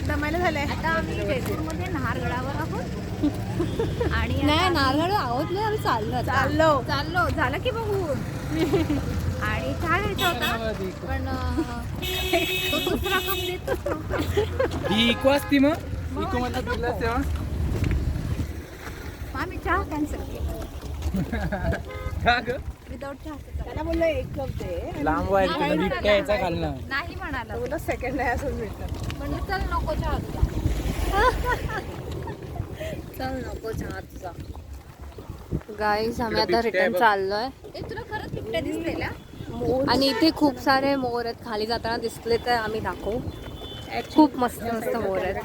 दमायला झालंय आता आम्ही जयपूरमध्ये नाहरगडावर आहोत आणि नाही नारळ आहोत नाही आम्ही चाललो झालं की बघू आणि चहा घ्यायचा होता पण तो दुसरा कप देतच नव्हता. इको असती मग इको मला दिला तेव्हा आम्ही चहा कॅन्सल केला का ग विदाउट चहा. त्याला बोललो एक कप दे लांब वायर तुला बिबट्या यायचा खालनं नाही म्हणाला बोललो सेकंड आहे असं भेटलं पण चल नको चहा तुझा. चल नको चहा तुझा. गाईस आम्ही आता रिटर्न चाललोय तुला खरंच बिबट्या दिसलेल्या आणि इथे खूप सारे मोर आहेत खाली जाताना दिसले तर आम्ही दाखवू. खूप मस्त मस्त मोर आहेत.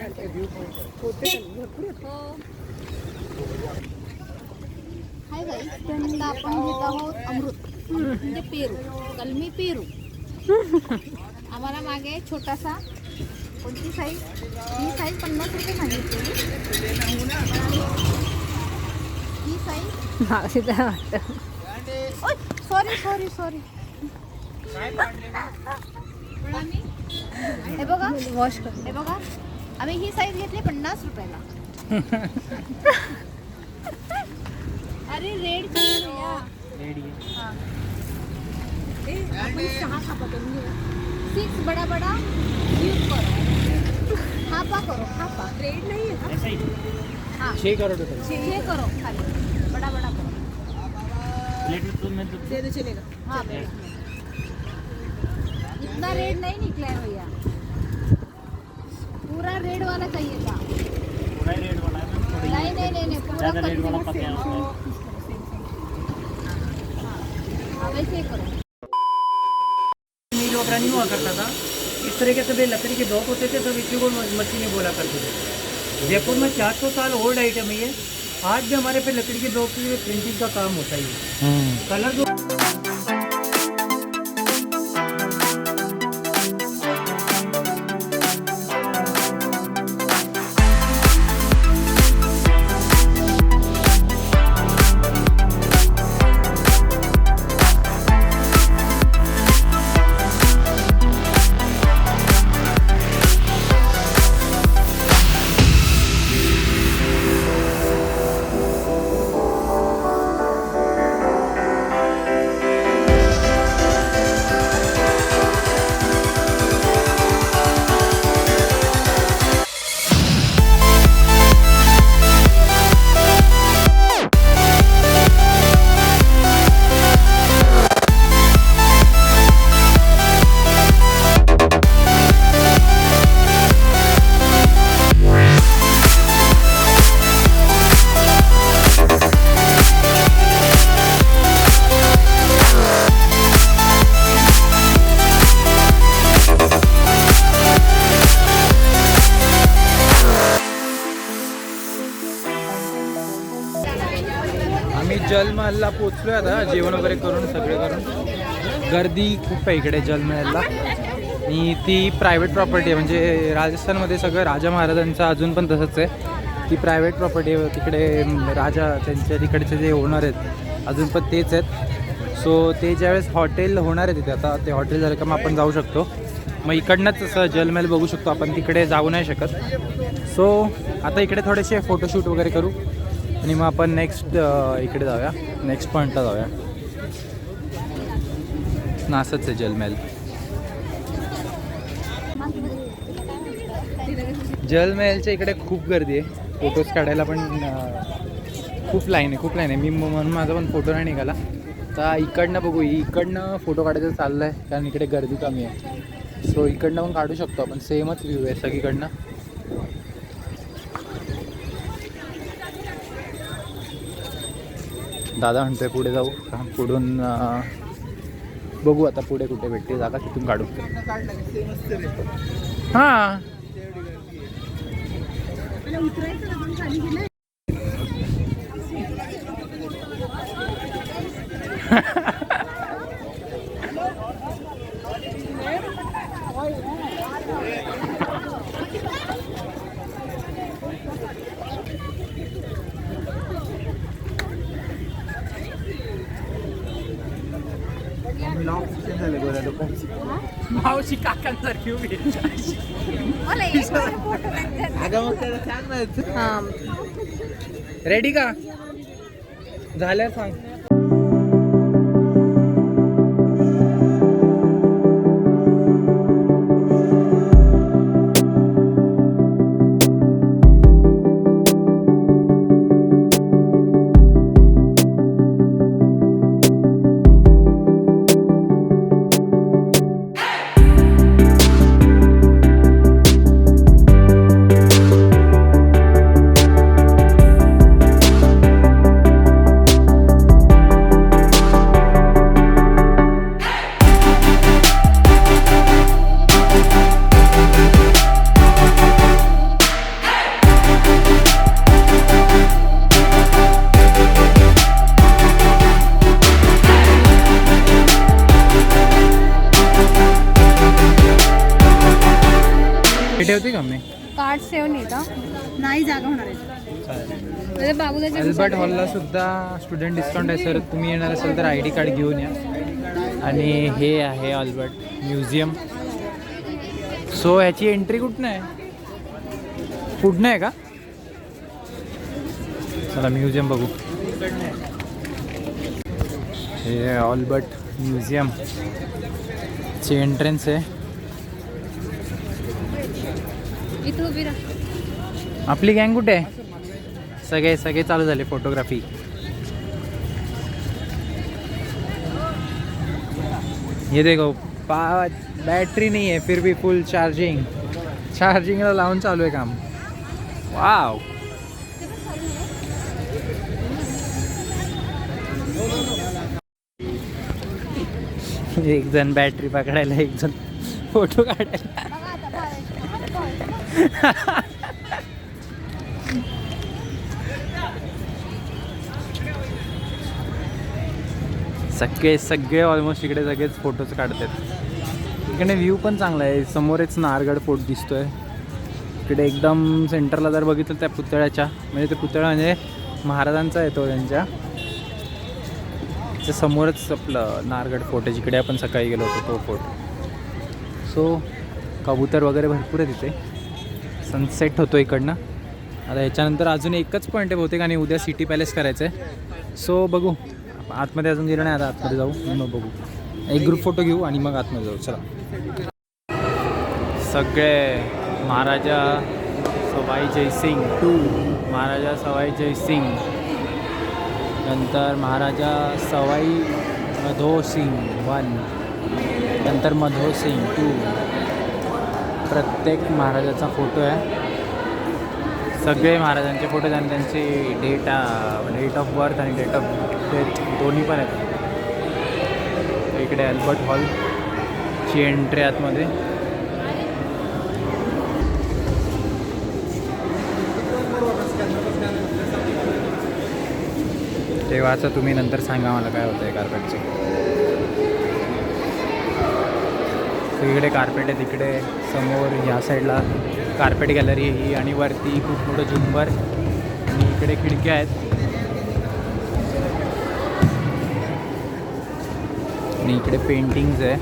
हाय गाईस त्यांना आपण घेत आहोत अमृत म्हणजे पेरू कलमी पेरू. आम्हाला मागे छोटासा कोणती साईज ही साईज 50 रुपये सांगितली. ही साईज सॉरी हे बघा वॉश कर. हे बघा आम्ही ही साईज घेतली 50 रुपयाला. अरे रेड सिक्स बड़ा बड़ा यूज करो हाफा करो हाफा रेड नहीं है हाँ 6 करोड़ रुपए 6 करो खाली बड़ा बड़ा करो दे दे चलेगा. हाँ इतना रेड नहीं निकला है भैया पूरा रेड वाला चाहिए था. रेड वाला है नहीं पूरा रेड वाला पता वैसे करो. लोग रनिंग हुआ करता था इस तरीके से लकड़ी के डॉक होते थे तब इसी को मशीनें बोला करते थे. जयपुर में 400 साल ओल्ड आइटम है ये. आज भी हमारे पे लकड़ी के डॉक की प्रिंटिंग का काम होता है. कलर जलमहलला पोचलोय आता जेवण वगैरे करून सगळे करून. गर्दी खूप आहे इकडे जलमहलला आणि ती प्रायव्हेट प्रॉपर्टी आहे म्हणजे राजस्थानमध्ये सगळं राजा महाराजांचं अजून पण तसंच आहे. ती प्रायव्हेट प्रॉपर्टी आहे तिकडे राजा त्यांच्या तिकडचे जे ओनर आहेत अजून पण तेच आहेत. सो ते ज्यावेळेस हॉटेल होणार आहे तिथे आता ते हॉटेल झालं का मग आपण जाऊ शकतो. मग इकडनंच असं जलमहल बघू शकतो आपण तिकडे जाऊ नाही शकत. सो आता इकडे थोडेसे फोटोशूट वगैरे करू आणि मग आपण नेक्स्ट इकडे जाऊया नेक्स्ट पॉईंटला जाऊया. नासच आहे जलमहल. जलमहलच्या इकडे खूप गर्दी आहे फोटोज काढायला पण खूप लाईन आहे मी म्हणून माझा पण फोटो नाही निघाला. तर इकडनं बघू इकडनं फोटो काढायचं चाललं आहे कारण इकडे गर्दी कमी आहे. सो इकडनं पण काढू शकतो आपण सेमच व्ह्यू आहे सगळीकडनं. दादा म्हणतोय पुढे जाऊ पुढून बघू आता पुढे कुठे भेटते जागा तिथून काढू. हां झाले गोऱ्या लोकांची. मावशी काकांसारखी उभी आहे. मला एक फोटो अगं मग त्याला सांग ना. हां रेडी का झाल्या सांग. ठेवते का मी कार्ड सेव्ह नाही का नाही जागा होणार आहे. म्हणजे बाबूला अल्बर्ट हॉलला सुद्धा स्टुडंट डिस्काउंट आहे सर. तुम्ही येणार असाल तर ID कार्ड घेऊन या. आणि हे आहे अल्बर्ट म्युझियम. सो ह्याची एंट्री कुठनं आहे? कुठनं आहे का? चला म्युझियम बघू. हे अल्बर्ट म्युझियम ची एंट्रन्स आहे. इथं उभी राहा. आपली गँग कुठे आहे? सगळे चालू झाले फोटोग्राफी. ये देखो बैटरी नहीं है फिर भी फुल चार्जिंगला लावून चालू आहे काम. वाव. एक जण बॅटरी पकडायला, एक जण फोटो काढायला. सगळे ऑलमोस्ट इकडे सगळेच फोटोज काढतात. इकडे व्ह्यू पण चांगला आहे. समोरच नारगड फोर्ट दिसतोय. इकडे एकदम सेंटरला जर बघितलं त्या पुतळ्याच्या, म्हणजे ते पुतळा म्हणजे महाराजांचा येतो त्यांच्या समोरच आपलं नारगड फोर्ट आहे, जिकडे आपण सकाळी गेलो होतो तो फोर्ट. सो कबूतर वगैरे भरपूर आहे तिथे. सनसेट होतो इकडनं. आता याच्यानंतर अजून एकच पॉईंट आहे बहुतेक आणि उद्या सिटी पॅलेस करायचं आहे. सो बघू. आतमध्ये अजून गेलो नाही. आता आतमध्ये जाऊ मग बघू. एक ग्रुप फोटो घेऊ आणि मग आतमध्ये जाऊ. चला. सगळे महाराजा सवाई जयसिंग 2, महाराजा सवाई जयसिंग, नंतर महाराजा सवाई मधोसिंग 1, नंतर मधोसिंग 2. प्रत्येक महाराजाचा फोटो आहे. सगळे महाराजांचे फोटो आणि त्यांची डेट ऑफ बर्थ आणि डेट ऑफ डेथ दोन्ही पण आहेत. इकडे अल्बर्ट हॉलची एंट्री आतमध्ये. ते वाचा तुम्ही, नंतर सांगा मला काय होतं आहे कार्पेटचं. इकडे कार्पेट आहे. तिकडे समोर ह्या साईडला कार्पेट गॅलरी ही, आणि वरती खूप मोठं झुंबर आणि इकडे खिडक्या आहेत. आणि इकडे पेंटिंग्स आहे.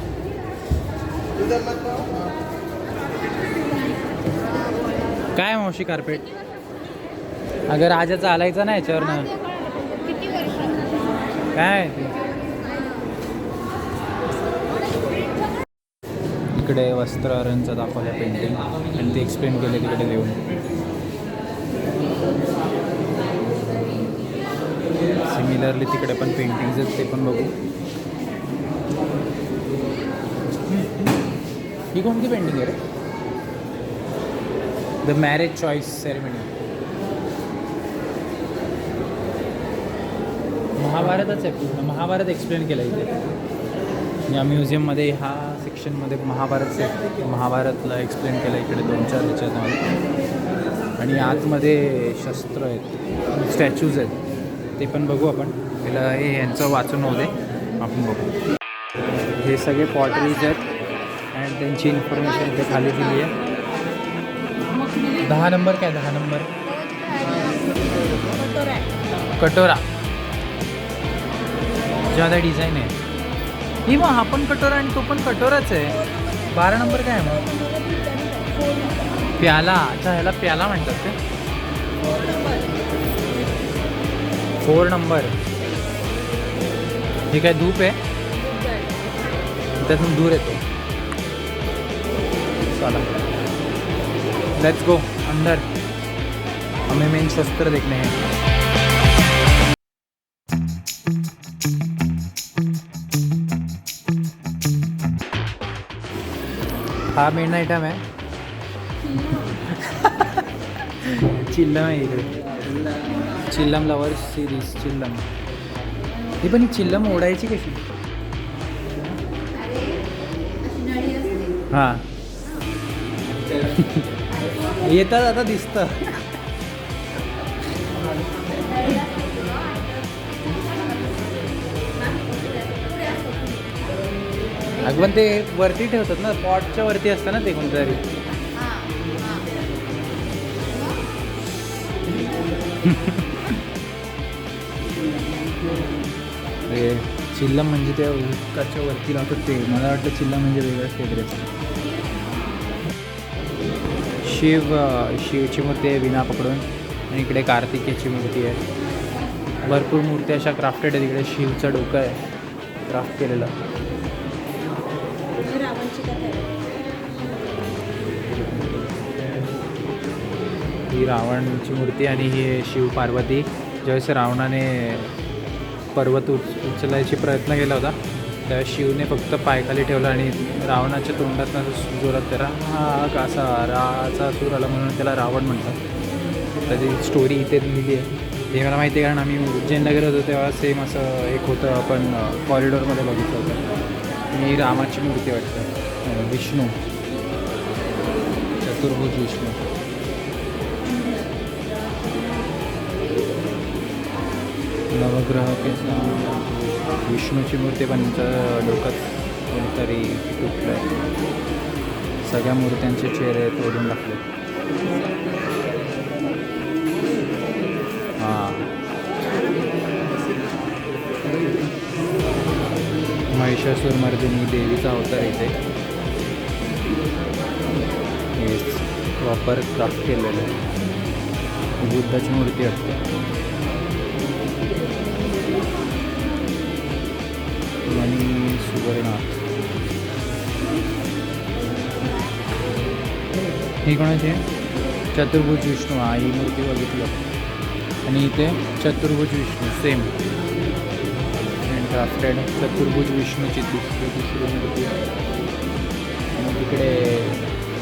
काय मावशी कार्पेट? अगं राजाचा आलायचा ना याच्यावर ना. किती वर्ष काय ते इकडे वस्त्रांचं दाखवलं पेंटिंग आणि ते एक्सप्लेन केले तिकडे लिहून. सिमिलरली तिकडे पण पेंटिंग्स आहेत, ते पण बघू. ही कोणती पेंटिंग आहे रे? The marriage choice ceremony. महाभारतच आहे पूर्ण. महाभारत एक्सप्लेन केलं इथे या म्युझियममध्ये. ह्या सेक्शनमध्ये महाभारतला एक्सप्लेन केलं इकडे 2-4 ह्याच्यात. आणि आतमध्ये शस्त्र आहेत, स्टॅच्यूज आहेत, ते पण बघू आपण. त्याला हे यांचं वाचून होऊ दे, आपण बघू. हे सगळे पॉटरीज आहेत आणि त्यांची इन्फॉर्मेशन इथे खाली दिली आहे. 10 नंबर काय? 10 नंबर कटोरा. ज़्यादा डिज़ाइन है. ही मग हा पण कटोरा आणि तो पण कटोराच आहे. 12 नंबर काय आहे मग? प्याला. अच्छा, ह्याला प्याला म्हणतात ते. 4 नंबर. हे काय धूप आहे? त्यातून दूर येतो. चला, लेट्स गो अंदर, हमें मेन शस्त्र देखने हैं. हा मेन आयटम आहे. चिल्लम आहे इकडे. चिल्लम लवर्स सिरीज. चिल्लम. ही पण ही चिल्लम ओढायची कशी? हां. येतात आता दिसतं. अगं ते वरती ठेवतात ना, पॉटच्या वरती असतं ना ते कोणतरी. चिल्लम म्हणजे ते हुक्काच्या वरती लावतात ते. मला वाटतं चिल्लम म्हणजे वेगळंच काहीतरी असतं. शिवची मूर्ती आहे विणा पकडून, आणि इकडे कार्तिकेची मूर्ती आहे. भरपूर मूर्ती अशा क्राफ्टेड आहे. तिकडे शिवचं डोकं आहे क्राफ्ट केलेलं. ही रावणची मूर्ती आणि ही शिव पार्वती. ज्यावेळेस रावणाने पर्वत उचलायची प्रयत्न केला होता, त्यावेळेस शिवने फक्त पायखाली ठेवला आणि रावणाच्या तोंडात जोरात त्याला हा असा राचा सूर आला, म्हणून त्याला रावण म्हणतात. त्याची स्टोरी इथे लिहिली आहे. हे मला माहिती आहे, कारण आम्ही उज्जैनला गेलो होतो तेव्हा सेम असं एक होतं, आपण कॉरिडॉरमध्ये बघितलं होतं. ही रामाची मूर्ती वाटतं. विष्णू, चतुर्भुज विष्णू. नवग्रह विष्णूची मूर्ती पण डोक्यात कोणतरी तुटलं आहे. सगळ्या मूर्त्यांचे चेहरे तोडून टाकले. हां, महिषासुरमर्दिनी देवीचा अवतार इथे. हे प्रॉपर क्राफ्ट केलेलं आहे. बुद्धाची मूर्ती असते. आणि सुवर्णाथ. ही कोणाची आहे? चतुर्भुज विष्णू. हा, ही मूर्ती बघितलं. आणि इथे चतुर्भुज विष्णू सेम क्राफ्टेड. चतुर्भुज विष्णूची दुसरी मूर्ती आहे. आणि तिकडे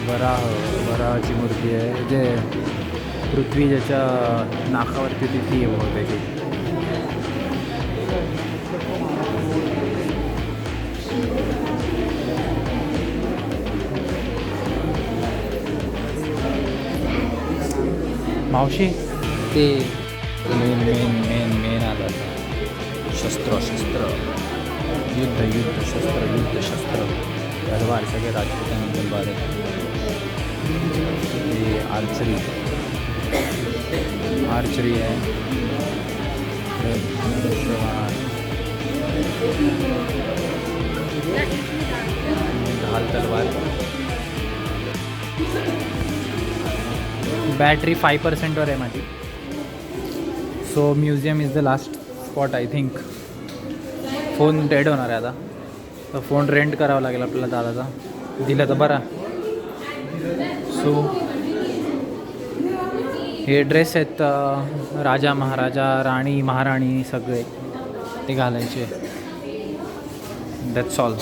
वराहाची मूर्ती आहे, जे पृथ्वी ज्याच्या नाकावरती तिथी होते ती. मावशी, ते मेन आलं. शस्त्र युद्ध शस्त्र तलवार. सगळे राजपूतांनी तलवार आहे. ते आर्चरी आहे. ढाल तलवार. बॅटरी 5%वर आहे माझी. So museum is the last spot I think. Phone dead होणार आहे आता, तर फोन रेंट करावा लागेल आपल्याला दादाचा. दिला तर बरा. सो हे ड्रेस आहेत राजा महाराजा राणी महाराणी सगळे ते घालायचे. That's all.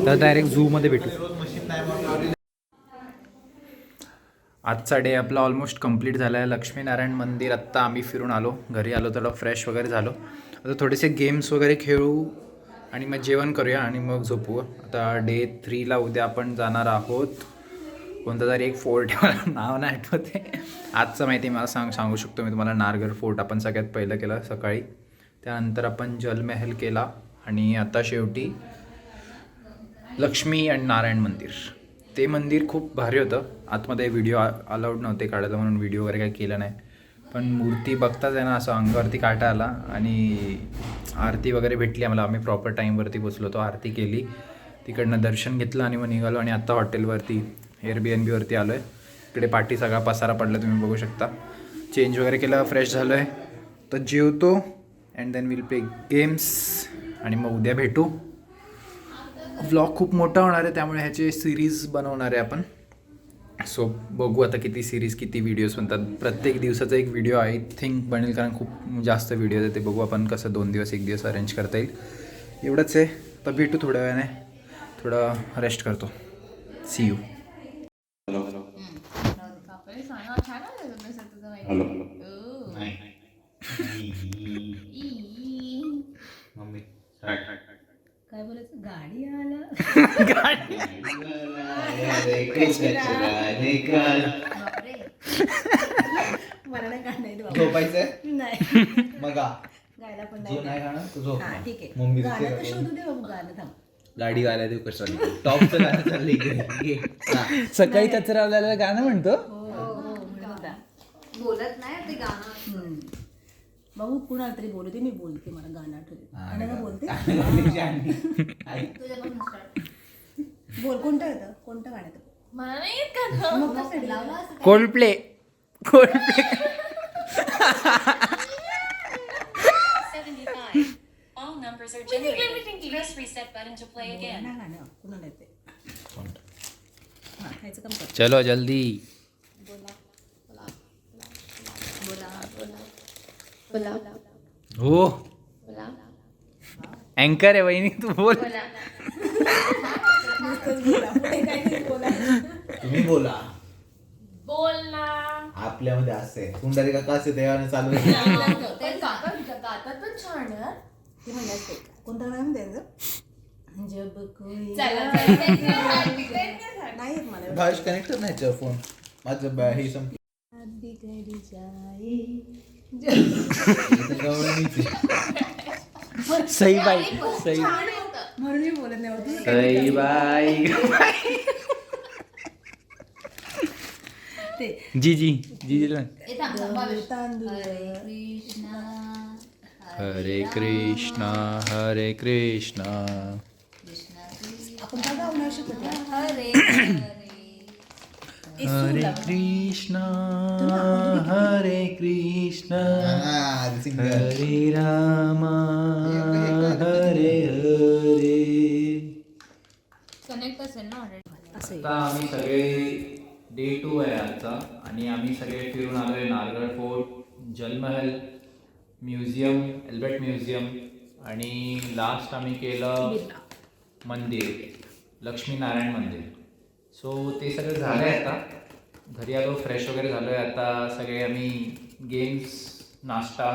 तर डायरेक्ट झूमध्ये भेटू. आजचा डे आपला ऑलमोस्ट कंप्लीट झाला आहे. लक्ष्मीनारायण मंदिर आत्ता आम्ही फिरून आलो. घरी आलो, थोडं फ्रेश वगैरे झालो. आता थोडेसे गेम्स वगैरे खेळू आणि मग जेवण करूया आणि मग झोपू. आता डे 3ला उद्या आपण जाणार आहोत. कोणता तरी एक फोर्ट आहे, मला नाव नाही आठवते. आजचं माहिती मला सांगू शकतो मी तुम्हाला. नारगड फोर्ट आपण सगळ्यात पहिलं केलं सकाळी. त्यानंतर आपण जलमहल केला आणि आता शेवटी लक्ष्मी आणि नारायण मंदिर. ते मंदिर खूप भारी होतं. आतमध्ये व्हिडिओ अलाउड नव्हते काढायला, म्हणून व्हिडिओ वगैरे काही केलं नाही. पण मूर्ती बघताच आहे ना असं अंगावरती काटा आला. आणि आरती वगैरे भेटली आम्हाला. आम्ही प्रॉपर टाईमवरती पोचलो होतो. आरती केली, तिकडनं दर्शन घेतलं आणि मग निघालो. आणि आत्ता हॉटेलवरती Airbnb आलो आहे. इकडे पाठी सगळा पसारा पडला तुम्ही बघू शकता. चेंज वगैरे केलं, फ्रेश झालो आहे. तर जेवतो and then will play games आणि मग उद्या भेटू. व्लॉग खूप मोठा होणार आहे त्यामुळे ह्याचे सिरीज बनवणार आहे आपण. सो बघू आता किती सिरीज किती व्हिडिओज बनतात. प्रत्येक दिवसाचा एक व्हिडिओ आय थिंक बनेल, कारण खूप जास्त व्हिडिओज आहे. ते बघू आपण कसं 2 दिवस 1 दिवस अरेंज करता येईल. एवढंच आहे. तर भेटू थोड्या वेळाने. थोडं रेस्ट करतो. See you. काय बोलायचं, गाडी आला मला नाही गाणं झोपायचंय नाही मग गायला पण जो नाही गाणं तू झोप. हा ठीक आहे. मम्मी गाणं तर शोधू दे बाबू, गाणं थांब. गाडी गायला देऊ कसं टॉपचं गाणं चाललंय. सकाळी कचरा आलेलं गाणं म्हणतो. म्हणत होता. बोलत नाही ते गाणं. भाऊ कुणाला तरी बोलू दे, मी बोलते, मला गाणं आठवते. आणि का बोलते बोल, कोणतं येतं, कोणतं गाणं येतं? मला नाही येत गाणं. मग कसं लावलं असं? Coldplay. 75. All numbers are generated. Press reset button to play again. नाही गाणं कुणाला येते? हां, ह्याचं काम कर. चलो जल्दी. हो अँकर आहे वहिनी, तू बोल. तुम्ही बोला. बोल ना. आपल्यामध्ये असते कुंडारी काका असे देवाने चालू आहे. ते गातात पण छान आहे. ते म्हणायचं कोणतं गाणं म्हणते याचं? जब कोई नाही येत मला. भावेश कनेक्ट नाही फोन माझं हे संपलं. बिगड़ जाए सई बाई. सई म्हणून मी बोलत नाही होती. सई बाई. ते जी जी जी जी. तांदूळ हरे कृष्णा हरे कृष्णा. आपण काय गावणार शिकवतो? हरे हरे कृष्णा हरे कृष्णा हरे रामा हरे हरे. कनेक्ट असेल ना ऑलरेडी. आता आम्ही सगळे डे 2 आहे आजचा. आणि आम्ही सगळे फिरून आलो आहे नारगळ fort, Jal Mahal, museum, Albert museum. आणि लास्ट आम्ही केलं मंदिर, लक्ष्मीनारायण मंदिर. सो ते सगळं झालं आहे. आता घरी आलो, फ्रेश वगैरे झालो आहे. आता सगळे आम्ही गेम्स, नाश्ता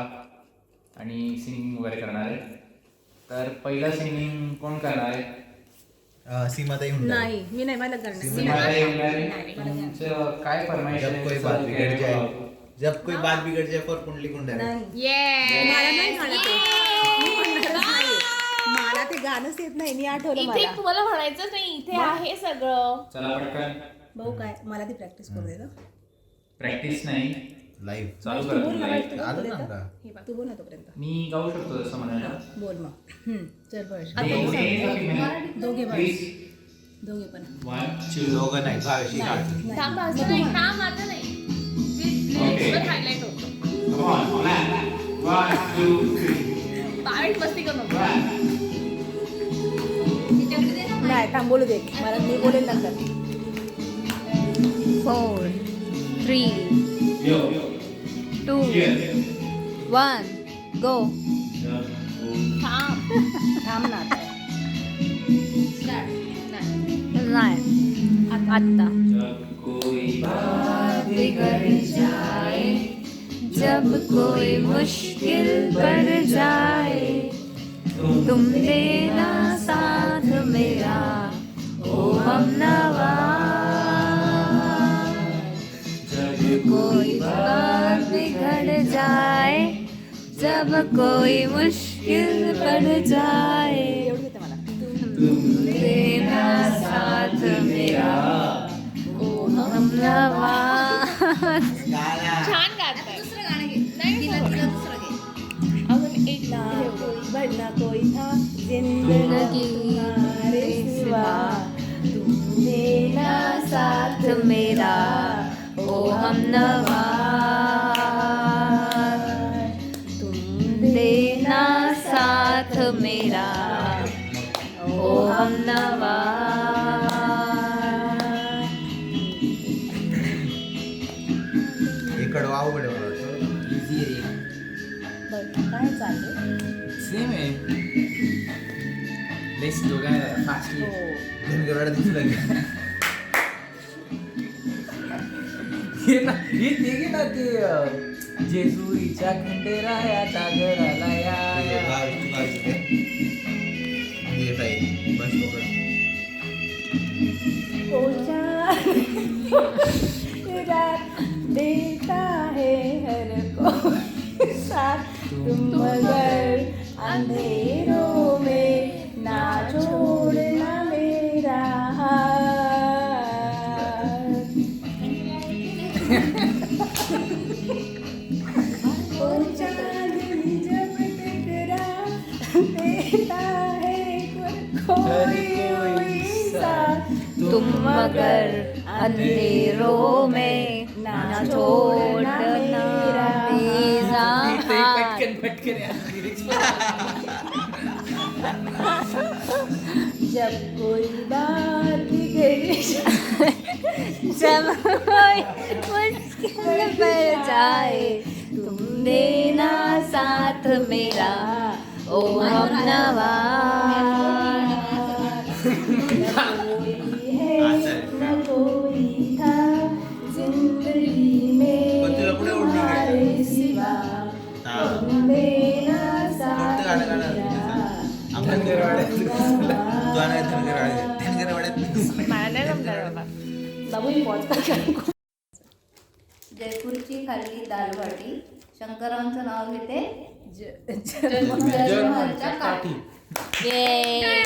आणि सिंगिंग वगैरे करणार आहे. तर पहिलं सिंगिंग कोण करणार आहे? सीमाताई हुंडा. नाही, मी नाही, मला करणार. सीमाताई येणार आहे. तुमचं काय फरमाईश जब कोई बात बिगड़ जाए जब कोई बात बिगड़ जाए पर कुंडली कुंडारी. मला नाही गाणं ते. मी म्हणणारच नाहीये. मला ते गाणंच येत नाही. मी आठवलं इथे मला. तुम्हाला म्हणायचं नाही, इथे आहे सगळं. चला पटकन. भाऊ काय मला ती प्रॅक्टिस करू दे ना. प्रॅक्टिस नाही, लाईव्ह चालू तू करा बोल तुम्ही ना, live. तू आलं बोल ना ना. का? हे बघ, तू बोल ना तोपर्यंत. मी गाऊ शकतो जसं म्हणायला. बोल मग. चल बस. दोघे दोघे पण. दोघे पण. 1 2 दोघं नाही भावेशी काढ. थांब असं नाही, थांब आता नाही. हायलाइट होतो. 1 2 3. बारीक मस्ती करू नको. नाही थांब, बोलू दे. मला मी बोलेल नंतर. 4 3 2 1 गो. थांब. थांब ना आता. नाही आता. जब कोई मुश्किल पड़ जाए तुम देना साथ मेरा ओ हमनवा. जब कोई बात बिगड़ जाए जब कोई मुश्किल पड़ जाए एवढं येतं मला. तुम देना साथ मेरा ओ हमनवा. छान गात आहे. दुसरं गाणं घे. तिला दुसरं घे. अजून एक बढ़ना कोई था जिंदगी तुम्हारे सिवा तुम देना साथ मेरा ओ हमनवा तुम देना साथ मेरा ओ हमनवा हे कडवा अवघड आहे मला वाटतं. इझी रे काय चाललंय सेम आहे लेस दोघांना फास्टली धनगरवाड्यात दिसलं की. हे ना हे ते घे ना ते जेजुरीच्या खंडेरायाच्या घराला या हे बावीस ते 22 ते. हे ताई, बस पकड. रात देता है हर को साथ तुम मगर अंधेरों में ना छोड़ना मेरा हाथ ओ चांदनी जब टकरा देता है कोई साथ तुम मगर अंधेरों में ना छोड़ना मेरा हाथ पटकन पटकन जब कोई बात बिगड़ जब कोई मुश्किल पड़ जाए तुम देना साथ मेरा ओ हमनवा न कोई था जिंदगी में पण तुला कुठे उडली काय? तुम्हारे सिवा हा. तुम देना कोणतं गाणं गाणं? आपण धनगरवाड्यात तू आणि धनगरवाड्यात बाबू पॉज जयपूरची खाल्ली दाल भाटी. शंकरांचं नाव घेते जर्मनच्या काठी ये